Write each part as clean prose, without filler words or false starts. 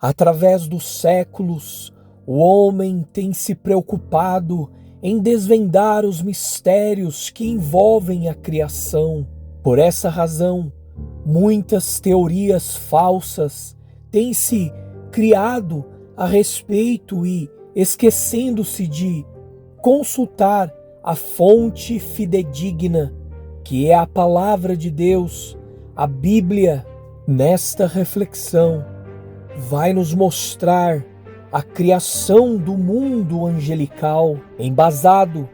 Através dos séculos, o homem tem se preocupado em desvendar os mistérios que envolvem a criação. Por essa razão, muitas teorias falsas têm se criado a respeito e esquecendo-se de consultar a fonte fidedigna, que é a palavra de Deus, a Bíblia. Nesta reflexão, vai nos mostrar a criação do mundo angelical, embasado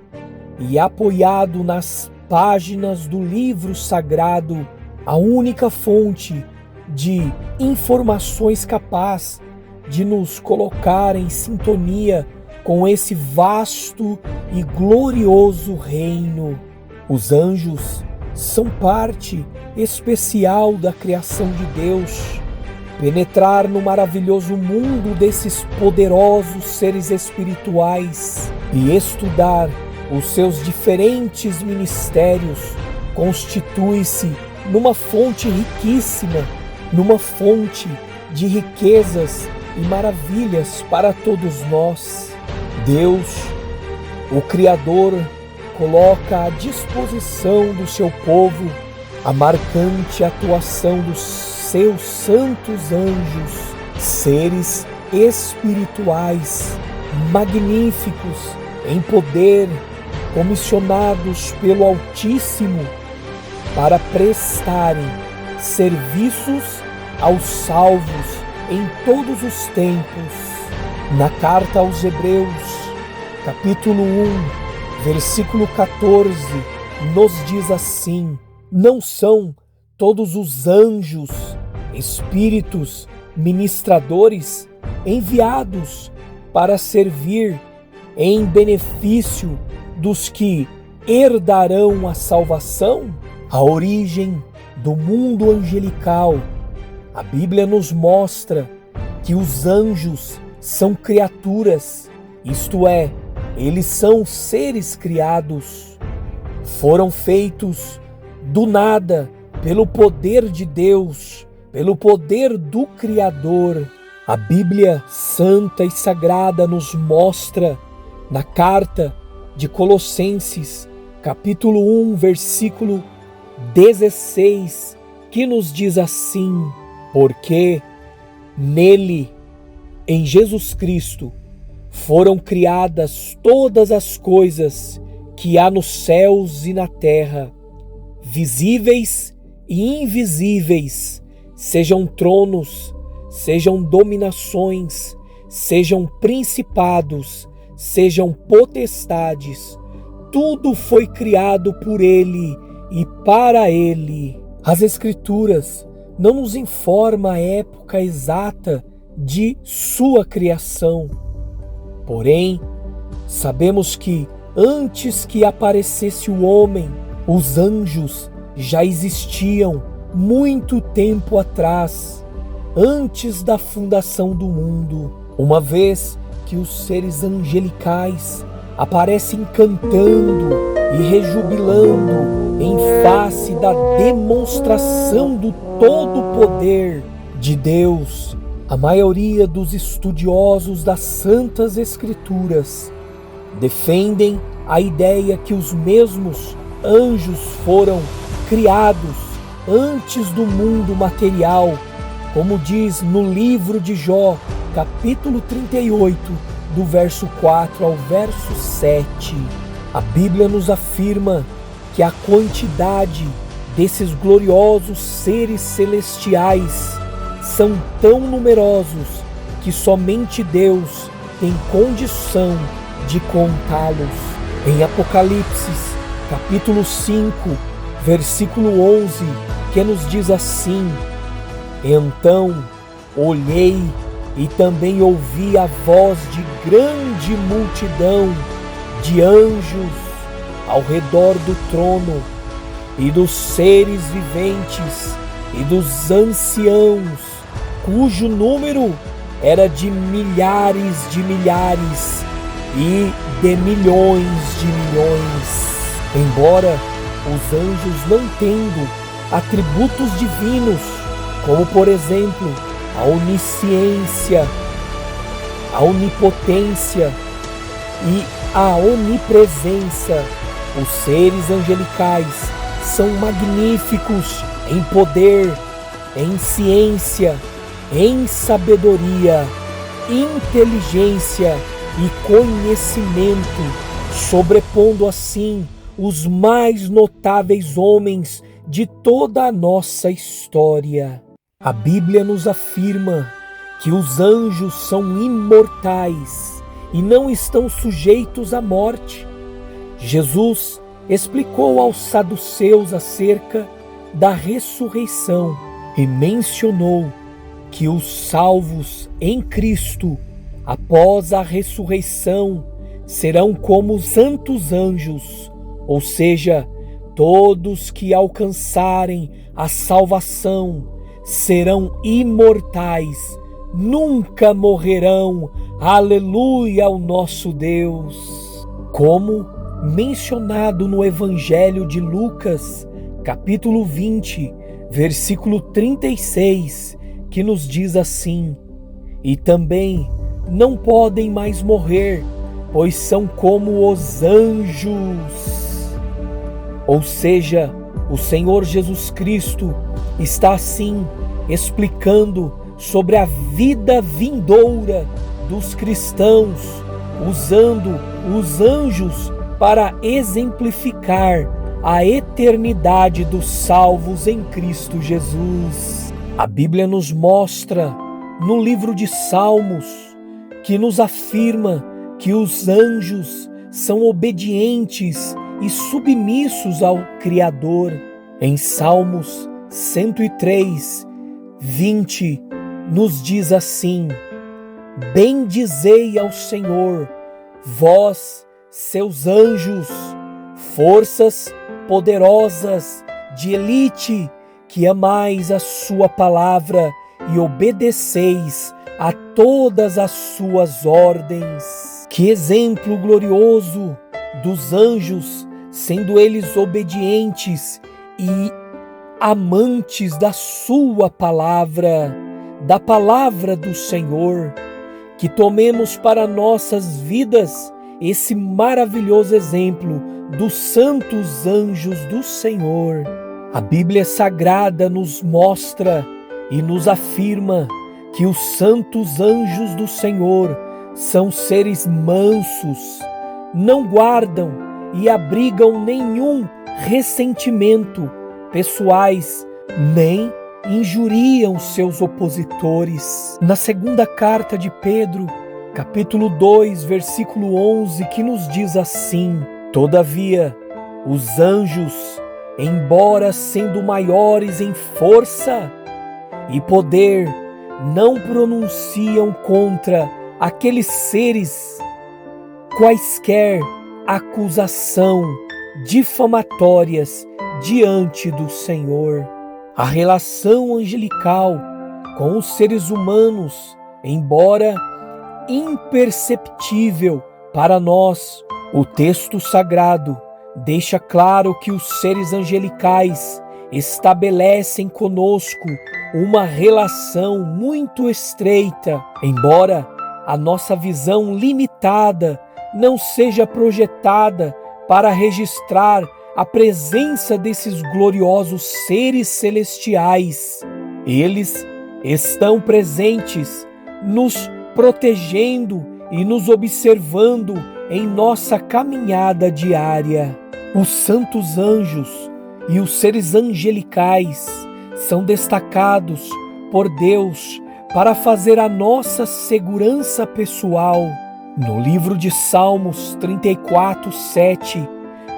e apoiado nas páginas do livro sagrado, a única fonte de informações capaz de nos colocar em sintonia com esse vasto e glorioso reino. Os anjos são parte especial da criação de Deus. Penetrar no maravilhoso mundo desses poderosos seres espirituais e estudar os seus diferentes ministérios constitui-se numa fonte riquíssima, numa fonte de riquezas e maravilhas para todos nós. Deus, o Criador, coloca à disposição do seu povo a marcante atuação dos seus santos anjos, seres espirituais magníficos em poder, comissionados pelo Altíssimo para prestarem serviços aos salvos em todos os tempos. Na carta aos Hebreus, capítulo 1, versículo 14, nos diz assim: não são todos os anjos, espíritos, ministradores, enviados para servir em benefício dos que herdarão a salvação? A origem do mundo angelical. A Bíblia nos mostra que os anjos são criaturas, isto é, eles são seres criados. Foram feitos do nada pelo poder de Deus, pelo poder do Criador. A Bíblia Santa e Sagrada nos mostra na carta de Colossenses, capítulo 1, versículo 16, que nos diz assim: porque nele, em Jesus Cristo, foram criadas todas as coisas que há nos céus e na terra, visíveis e invisíveis, sejam tronos, sejam dominações, sejam principados, sejam potestades, tudo foi criado por ele e para ele. As Escrituras não nos informam a época exata de sua criação. Porém, sabemos que antes que aparecesse o homem, os anjos já existiam muito tempo atrás, antes da fundação do mundo, uma vez que os seres angelicais aparecem cantando e rejubilando em face da demonstração do todo poder de Deus. A maioria dos estudiosos das Santas Escrituras defendem a ideia que os mesmos anjos foram criados antes do mundo material, como diz no livro de Jó, capítulo 38, do verso 4 ao verso 7. A Bíblia nos afirma que a quantidade desses gloriosos seres celestiais são tão numerosos que somente Deus tem condição de contá-los. Em Apocalipse, capítulo 5, versículo 11, que nos diz assim: então olhei e também ouvi a voz de grande multidão de anjos ao redor do trono, e dos seres viventes e dos anciãos, cujo número era de milhares e de milhões de milhões. Embora os anjos não tendo atributos divinos, como por exemplo a onisciência, a onipotência e a onipresença. Os seres angelicais são magníficos em poder, em ciência, em sabedoria, inteligência e conhecimento, sobrepondo assim os mais notáveis homens de toda a nossa história. A Bíblia nos afirma que os anjos são imortais e não estão sujeitos à morte. Jesus explicou aos saduceus acerca da ressurreição e mencionou que os salvos em Cristo, após a ressurreição, serão como os santos anjos, ou seja, todos que alcançarem a salvação serão imortais, nunca morrerão. Aleluia ao nosso Deus! Como mencionado no Evangelho de Lucas, capítulo 20, versículo 36, que nos diz assim: e também não podem mais morrer, pois são como os anjos. Ou seja, o Senhor Jesus Cristo está assim explicando sobre a vida vindoura dos cristãos, usando os anjos para exemplificar a eternidade dos salvos em Cristo Jesus. A Bíblia nos mostra no livro de Salmos que nos afirma que os anjos são obedientes e submissos ao Criador. Em Salmos 103, 20, nos diz assim: bendizei ao Senhor, vós, seus anjos, forças poderosas de elite, que amais a sua palavra e obedeceis a todas as suas ordens. Que exemplo glorioso dos anjos, sendo eles obedientes e amantes da sua palavra, da palavra do Senhor. Que tomemos para nossas vidas esse maravilhoso exemplo dos santos anjos do Senhor. A Bíblia Sagrada nos mostra e nos afirma que os santos anjos do Senhor são seres mansos, não guardam e abrigam nenhum ressentimento pessoais, nem injuriam seus opositores. Na segunda carta de Pedro, capítulo 2, versículo 11, que nos diz assim: todavia, os anjos, embora sendo maiores em força e poder, não pronunciam contra aqueles seres quaisquer acusação difamatórias diante do Senhor. A relação angelical com os seres humanos, embora imperceptível para nós, o texto sagrado deixa claro que os seres angelicais estabelecem conosco uma relação muito estreita, embora a nossa visão limitada não seja projetada para registrar a presença desses gloriosos seres celestiais. Eles estão presentes, nos protegendo e nos observando em nossa caminhada diária. Os santos anjos e os seres angelicais são destacados por Deus para fazer a nossa segurança pessoal. No livro de Salmos 34, 7,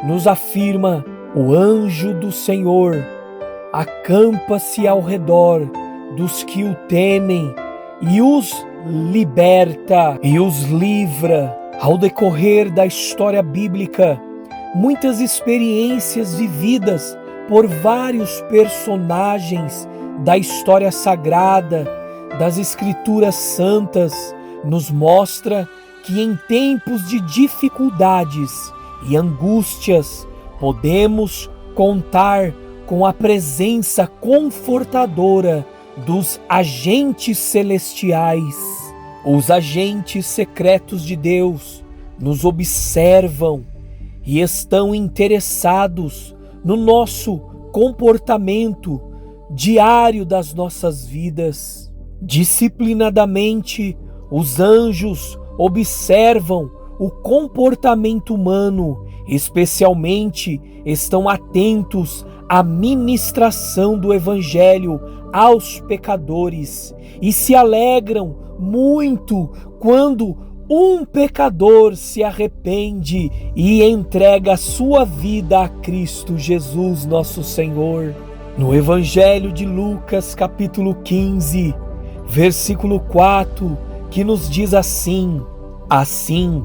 nos afirma: o anjo do Senhor acampa-se ao redor dos que o temem e os liberta e os livra. Ao decorrer da história bíblica, muitas experiências vividas por vários personagens da história sagrada, das Escrituras Santas, nos mostra que em tempos de dificuldades e angústias podemos contar com a presença confortadora dos agentes celestiais. Os agentes secretos de Deus nos observam e estão interessados no nosso comportamento diário das nossas vidas. Disciplinadamente, os anjos observam o comportamento humano, especialmente estão atentos à ministração do Evangelho aos pecadores e se alegram muito quando um pecador se arrepende e entrega a sua vida a Cristo Jesus, nosso Senhor. No Evangelho de Lucas, capítulo 15, versículo 4, que nos diz assim: assim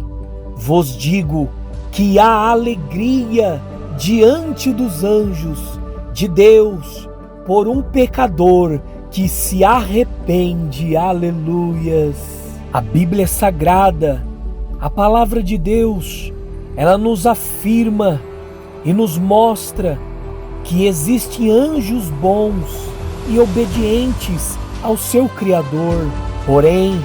vos digo que há alegria diante dos anjos de Deus por um pecador que se arrepende. Aleluias! A Bíblia é sagrada, a palavra de Deus, ela nos afirma e nos mostra que existem anjos bons e obedientes ao seu Criador. Porém,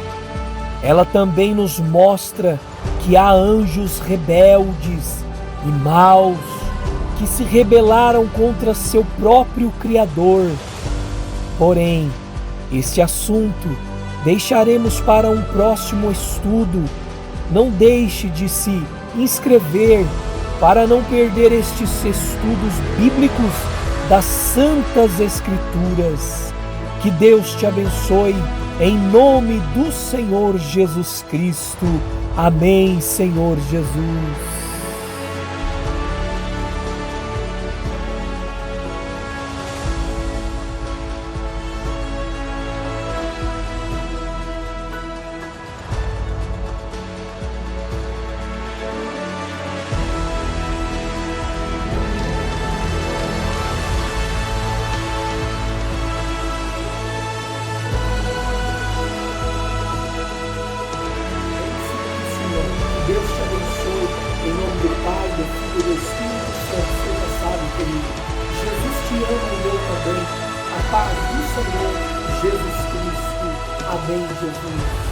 ela também nos mostra que há anjos rebeldes e maus que se rebelaram contra seu próprio Criador. Porém, este assunto deixaremos para um próximo estudo. Não deixe de se inscrever para não perder estes estudos bíblicos das Santas Escrituras. Que Deus te abençoe, em nome do Senhor Jesus Cristo. Amém, Senhor Jesus. Deus te abençoe, em nome do Pai, do Filho e do Espírito Santo. Você já sabe, querido, Jesus te ama e eu também. A paz do Senhor Jesus Cristo. Amém, Jesus.